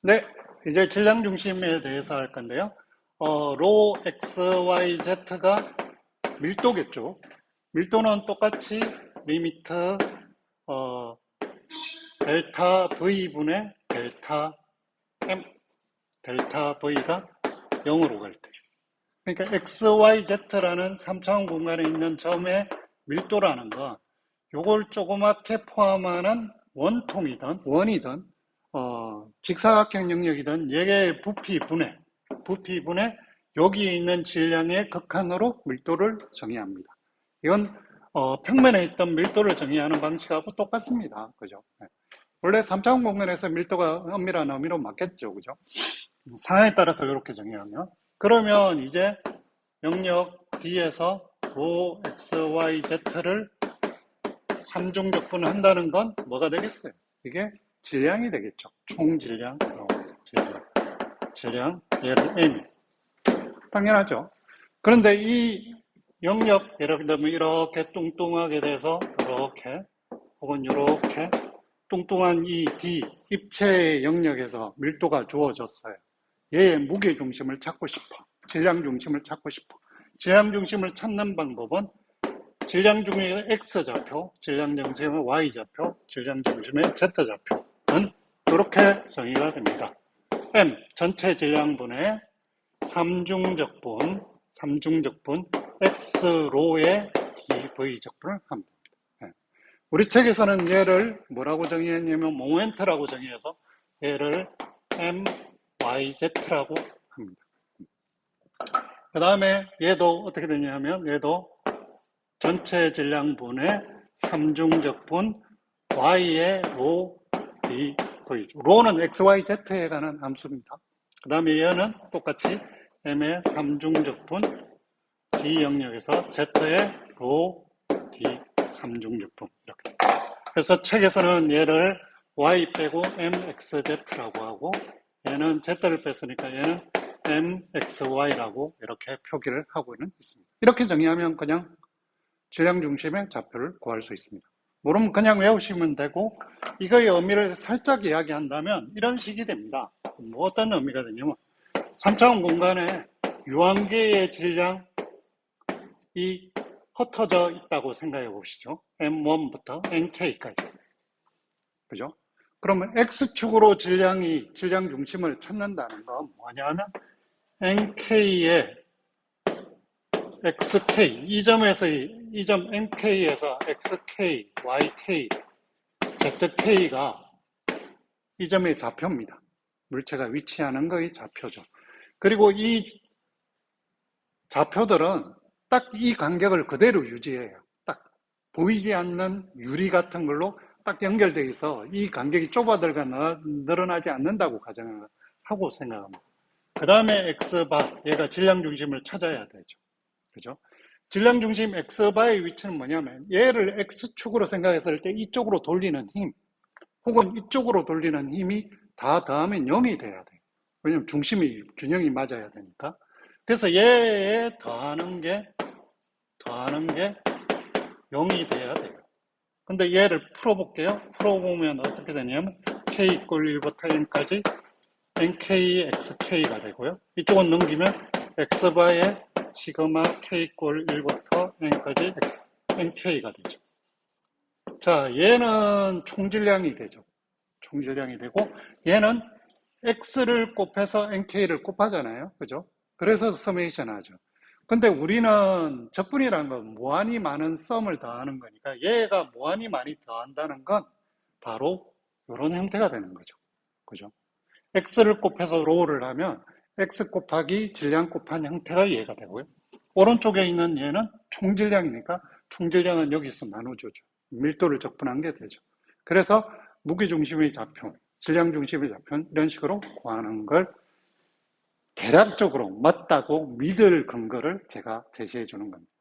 네, 이제 질량 중심에 대해서 할 건데요. 로 x, y, z가 밀도겠죠. 밀도는 똑같이 리미트 어, 델타 v분의 델타 m, 델타 v가 0으로 갈 때. 그러니까 x, y, z라는 3차원 공간에 있는 점의 밀도라는 건 요걸 조그맣게 포함하는 원이든 직사각형 영역이든 얘의 부피분의 여기에 있는 질량의 극한으로 밀도를 정의합니다. 이건 평면에 있던 밀도를 정의하는 방식하고 똑같습니다. 그죠? 네. 원래 3차원 공간에서 밀도가 엄밀한 의미로 맞겠죠. 그죠? 상황에 따라서 이렇게 정의하면 그러면 이제 영역 D에서 로 x, y, z를 삼중적분을 한다는 건 뭐가 되겠어요? 이게 질량이 되겠죠. 총질량, 질량, 얘를 m. 당연하죠. 그런데 이 영역, 예를 들면 이렇게 뚱뚱하게 돼서 이렇게 혹은 이렇게 뚱뚱한 이 D, 입체의 영역에서 밀도가 주어졌어요. 얘의 무게 중심을 찾고 싶어. 질량 중심을 찾고 싶어. 질량 중심을 찾는 방법은 질량 중심의 X좌표, 질량 중심의 Y좌표, 질량 중심의 Z좌표는 이렇게 정의가 됩니다. M, 전체 질량분의 삼중적분 X로의 dV적분을 합니다. 우리 책에서는 얘를 뭐라고 정의했냐면 모멘트라고 정의해서 얘를 MYZ라고 합니다. 그 다음에 얘도 어떻게 되냐면 얘도 전체 질량분의 삼중적분 Y의 로 dV. 로는 XYZ에 관한 함수입니다. 그 다음에 얘는 똑같이 M의 삼중적분 D 영역에서 Z의 로 D 삼중적분 이렇게. 그래서 책에서는 얘를 Y 빼고 MXZ라고 하고 얘는 Z를 뺐으니까 얘는 MXY라고 이렇게 표기를 하고는 있습니다. 이렇게 정의하면 그냥 질량 중심의 좌표를 구할 수 있습니다. 모르면 그냥 외우시면 되고 이거의 의미를 살짝 이야기한다면 이런 식이 됩니다. 뭐 어떤 의미가 되냐면 3차원 공간에 유한계의 질량이 흩어져 있다고 생각해 보시죠. M1부터 NK까지. 그죠? 그러면 X축으로 질량 중심을 찾는다는 건 뭐냐면 NK의 XK, 이 점 MK에서 XK, YK, ZK가 이 점의 좌표입니다. 물체가 위치하는 거의 좌표죠. 그리고 이 좌표들은 딱 이 간격을 그대로 유지해요. 딱 보이지 않는 유리 같은 걸로 딱 연결되어 있어 이 간격이 좁아들거나 늘어나지 않는다고 가정을 하고 생각합니다. 그 다음에 X바, 얘가 질량 중심을 찾아야 되죠. 그죠? 질량 중심 X바의 위치는 뭐냐면 얘를 X축으로 생각했을 때 이쪽으로 돌리는 힘 혹은 이쪽으로 돌리는 힘이 다 더하면 0이 돼야 돼요. 왜냐면 중심이 균형이 맞아야 되니까. 그래서 얘에 더하는 게 0이 돼야 돼요. 근데 얘를 풀어볼게요. 풀어보면 어떻게 되냐면 k 이꼴 1부터 n까지 nk, xk가 되고요. 이쪽은 넘기면 x바의 시그마 k 이꼴 1부터 n까지 nk가 되죠. 자, 얘는 총질량이 되죠. 총질량이 되고 얘는 x를 곱해서 nk를 곱하잖아요. 그죠? 그래서 서메이션 하죠. 근데 우리는 적분이라는 건 무한히 많은 썸을 더하는 거니까 얘가 무한히 많이 더한다는 건 바로 이런 형태가 되는 거죠. 그죠? x를 곱해서 로우를 하면 x 곱하기 질량 곱한 형태가 얘가 되고요. 오른쪽에 있는 얘는 총질량이니까 총질량은 여기서 나눠주죠. 밀도를 적분한 게 되죠. 그래서 무게중심의 좌표, 질량중심의 좌표는 이런 식으로 구하는 걸 대략적으로 맞다고 믿을 근거를 제가 제시해 주는 겁니다.